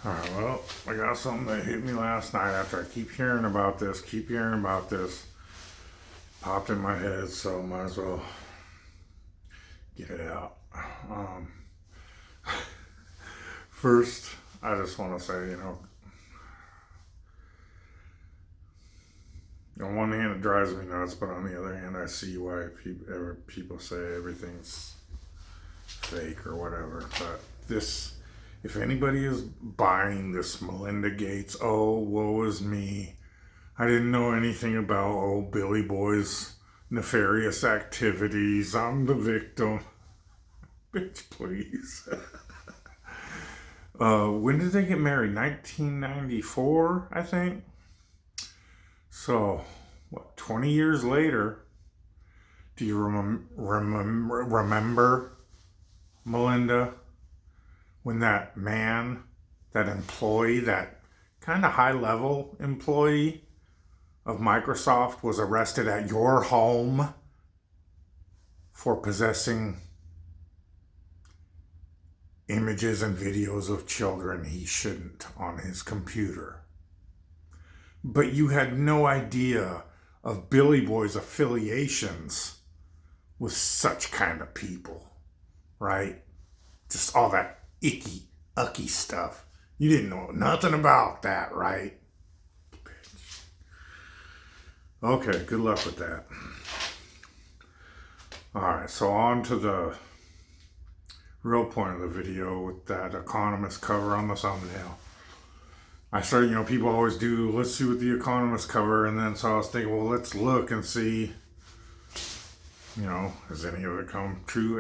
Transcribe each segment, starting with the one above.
Alright, well, I got something that hit me last night after I keep hearing about this, popped in my head, so might as well get it out. Um, First, I just want to say, on one hand it drives me nuts, but on the other hand I see why people say everything's fake or whatever. But this, if anybody is buying this Melinda Gates, oh, woe is me, I didn't know anything about Billy Boy's nefarious activities, I'm the victim. Bitch, please. When did they get married? 1994, I think. So, what, 20 years later, do you remember Melinda, when that man, that employee, that kind of high level employee of Microsoft was arrested at your home for possessing images and videos of children he shouldn't on his computer? But you had no idea of Billy Boy's affiliations with such kind of people, right? Just all that icky, ucky stuff. You didn't know nothing about that, right? Okay, good luck with that. Alright, so on to the real point of the video with that Economist cover on the thumbnail. I started, people always do, let's see what the Economist cover, and then so I was thinking, well, let's look and see, has any of it come true?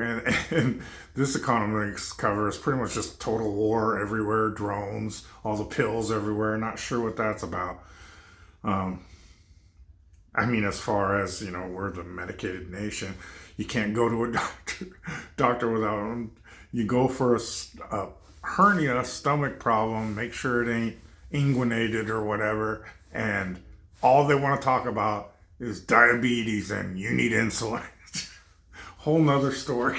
And this Economist cover is pretty much just total war everywhere, drones, all the pills everywhere, not sure what that's about. As far as, we're the medicated nation, you can't go to a doctor without them. You go for a hernia, stomach problem, make sure it ain't inguinated or whatever, and all they want to talk about is diabetes and you need insulin. Whole nother story.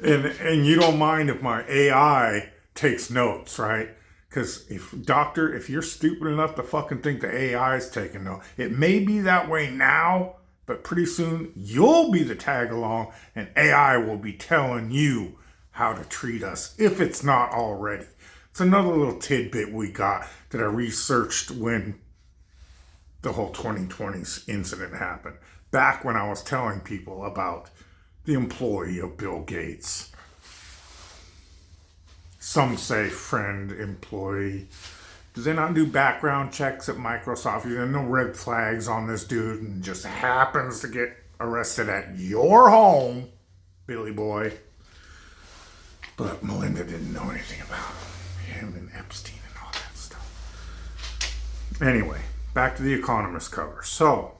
and you don't mind if my AI takes notes, right? Because if you're stupid enough to fucking think the AI is taking notes, it may be that way now, but pretty soon you'll be the tag along and AI will be telling you how to treat us, if it's not already. It's another little tidbit we got that I researched when the whole 2020 incident happened. Back when I was telling people about the employee of Bill Gates. Some say friend, employee. Do they not do background checks at Microsoft? There are no red flags on this dude and just happens to get arrested at your home, Billy Boy. But Melinda didn't know anything about him and Epstein and all that stuff. Anyway, back to the Economist cover. So,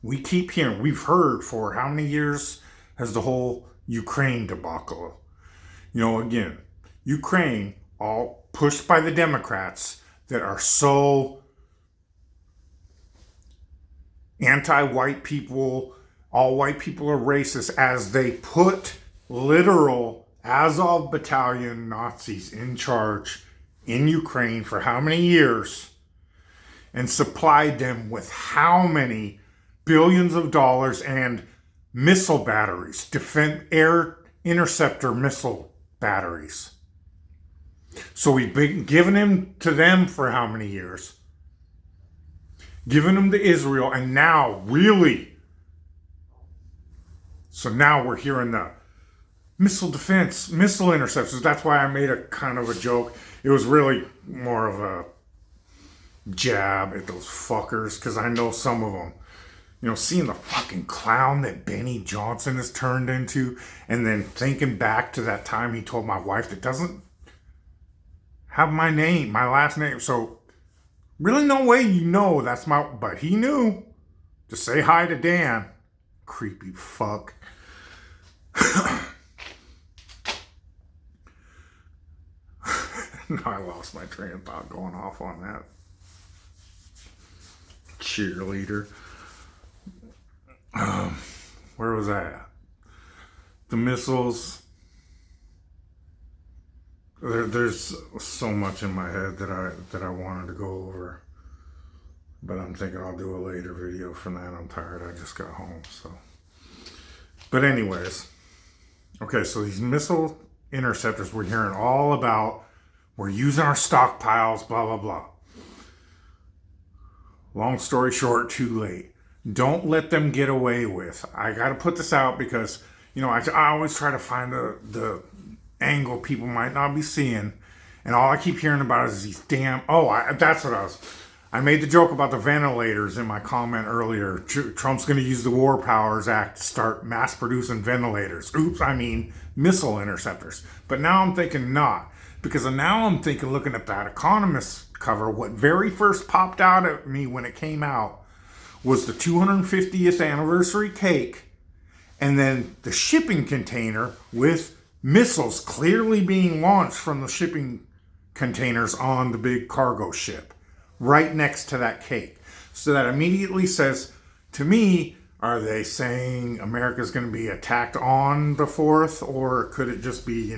we keep hearing, we've heard for how many years has the whole Ukraine debacle? Again, Ukraine, all pushed by the Democrats that are so anti-white people, all white people are racist, as they put literal Azov battalion Nazis in charge in Ukraine for how many years, and supplied them with how many billions of dollars and missile batteries, air interceptor missile batteries. So we've been giving them to them for how many years? Giving them to Israel, and now really. So now we're hearing the missile defense, missile interceptors. That's why I made a kind of a joke. It was really more of a jab at those fuckers, because I know some of them. Seeing the fucking clown that Benny Johnson has turned into, and then thinking back to that time he told my wife that doesn't have my last name. So, really no way that's but he knew. To say hi to Dan. Creepy fuck. I lost my train of thought going off on that cheerleader. Where was I at? The missiles. there's so much in my head that I wanted to go over, but I'm thinking I'll do a later video for that. I'm tired. I just got home, so. But anyways, okay. So these missile interceptors, we're hearing all about. We're using our stockpiles, blah blah blah. Long story short, too late. Don't let them get away with. I got to put this out because I always try to find the angle people might not be seeing, and all I keep hearing about is these damn. That's what I made the joke about the ventilators in my comment earlier. Trump's going to use the War Powers Act to start mass producing ventilators. Oops, I mean missile interceptors. But now I'm thinking not, because now I'm thinking, looking at that Economist cover, what very first popped out at me when it came out was the 250th anniversary cake, and then the shipping container with missiles clearly being launched from the shipping containers on the big cargo ship right next to that cake. So that immediately says to me, are they saying America's going to be attacked on the 4th, or could it just be,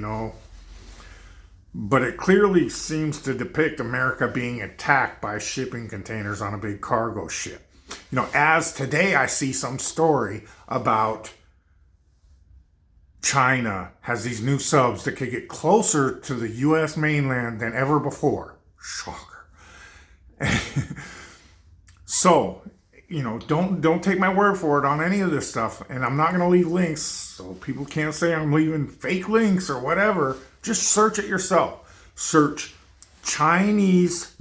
but it clearly seems to depict America being attacked by shipping containers on a big cargo ship. As today I see some story about China has these new subs that could get closer to the U.S. mainland than ever before. Shocker. So, don't take my word for it on any of this stuff. And I'm not going to leave links, so people can't say I'm leaving fake links or whatever. Just search it yourself. Search Chinese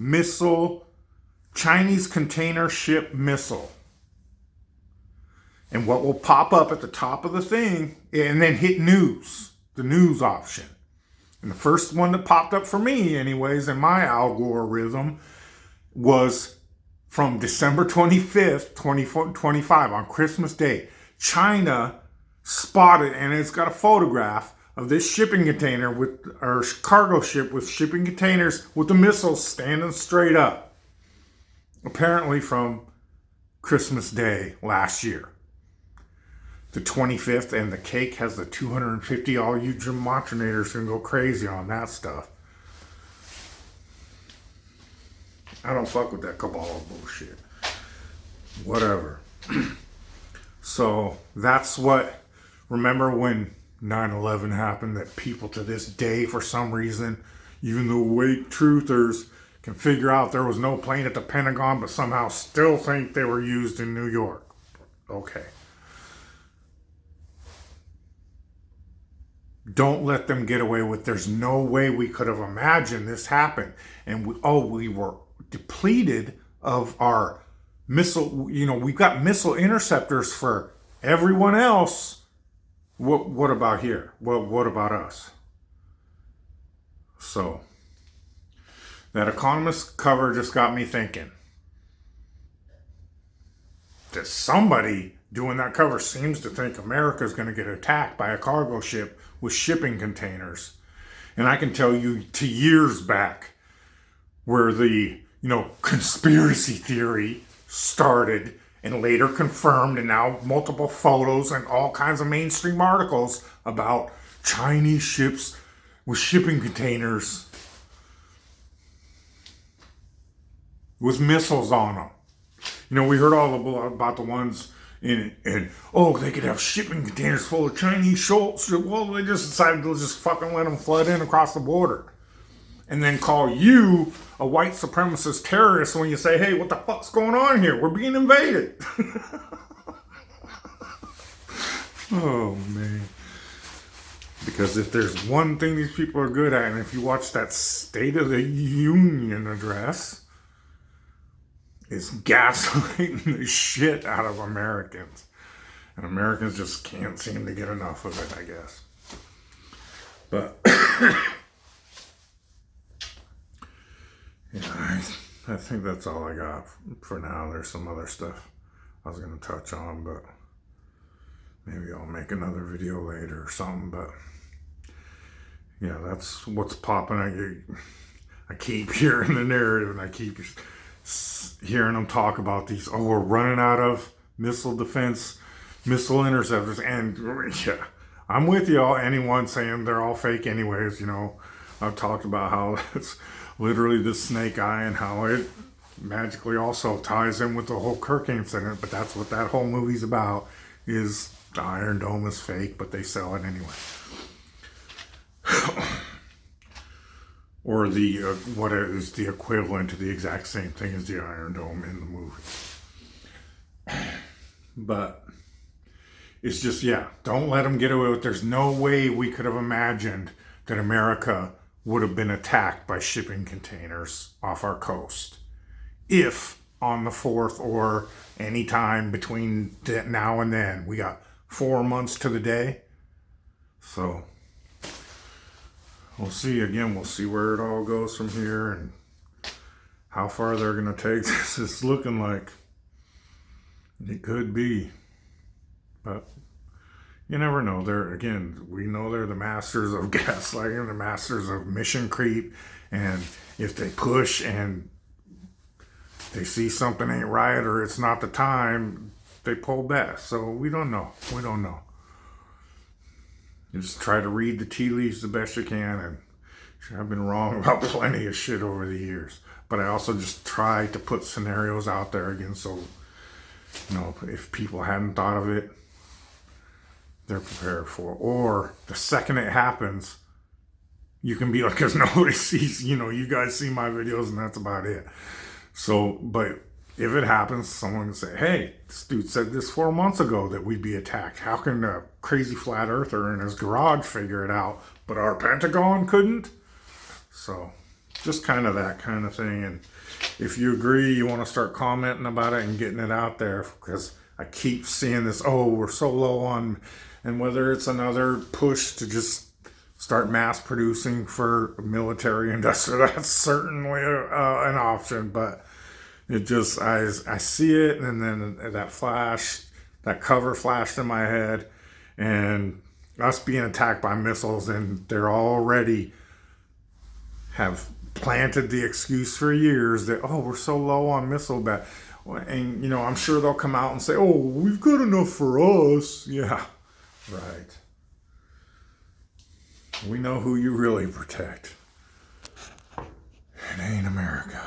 container ship missile. And what will pop up at the top of the thing, and then hit news, the news option. And the first one that popped up for me, anyways, in my algorithm, was from December 25th, 2025, on Christmas Day. China spotted, and it's got a photograph of this shipping container or cargo ship with shipping containers with the missiles standing straight up. Apparently from Christmas Day last year. The 25th, and the cake has the 250. All you gematrinators can go crazy on that stuff. I don't fuck with that Kabbalah bullshit. Whatever. So that's what. Remember when 9/11 happened? That people to this day, for some reason, even the awake truthers can figure out there was no plane at the Pentagon, but somehow still think they were used in New York. Okay. Don't let them get away with. There's no way we could have imagined this happen. And we were depleted of our missile. We've got missile interceptors for everyone else. What about here? What about us? So that Economist cover just got me thinking. That somebody doing that cover seems to think America's going to get attacked by a cargo ship with shipping containers. And I can tell you to years back where the, conspiracy theory started and later confirmed, and now multiple photos and all kinds of mainstream articles about Chinese ships with shipping containers with missiles on them. We heard all about the ones and they could have shipping containers full of Chinese ships. Well, they just decided to just fucking let them flood in across the border. And then call you a white supremacist terrorist when you say, hey, what the fuck's going on here? We're being invaded. Oh, man. Because if there's one thing these people are good at, and if you watch that State of the Union address, is gaslighting the shit out of Americans. And Americans just can't seem to get enough of it, I guess. But, I think that's all I got for now. There's some other stuff I was going to touch on, but maybe I'll make another video later or something. But, yeah, that's what's popping. I keep hearing the narrative, and I keep hearing them talk about these, we're running out of missile defense, missile interceptors. And yeah, I'm with y'all. Anyone saying they're all fake anyways, I've talked about how it's literally the snake eye and how it magically also ties in with the whole Kirk incident. But that's what that whole movie's about, is the Iron Dome is fake, but they sell it anyway. Or the what is the equivalent to the exact same thing as the Iron Dome in the movie. But it's just, yeah, don't let them get away with it. There's no way we could have imagined that America would have been attacked by shipping containers off our coast if on the 4th or any time between now and then. We got 4 months to the day. So we'll see. Again, we'll see where it all goes from here and how far they're going to take this. It's looking like it could be. But you never know. We know they're the masters of gaslighting, the masters of mission creep. And if they push and they see something ain't right or it's not the time, they pull back. So we don't know. We don't know. You just try to read the tea leaves the best you can. And I've been wrong about plenty of shit over the years. But I also just try to put scenarios out there again, so if people hadn't thought of it, they're prepared for it. Or the second it happens, you can be like, because nobody sees, you guys see my videos and that's about it. So, but if it happens, someone can say, hey, this dude said this 4 months ago that we'd be attacked. How can a crazy flat earther in his garage figure it out, but our Pentagon couldn't? So just kind of that kind of thing. And if you agree, you want to start commenting about it and getting it out there, because I keep seeing this, we're so low on, and whether it's another push to just start mass producing for military industrial, that's certainly an option. But it just, I see it, and then that cover flashed in my head, and us being attacked by missiles, and they're already have planted the excuse for years that, we're so low on missile bat. And, I'm sure they'll come out and say, we've got enough for us. Yeah, right. We know who you really protect. It ain't America.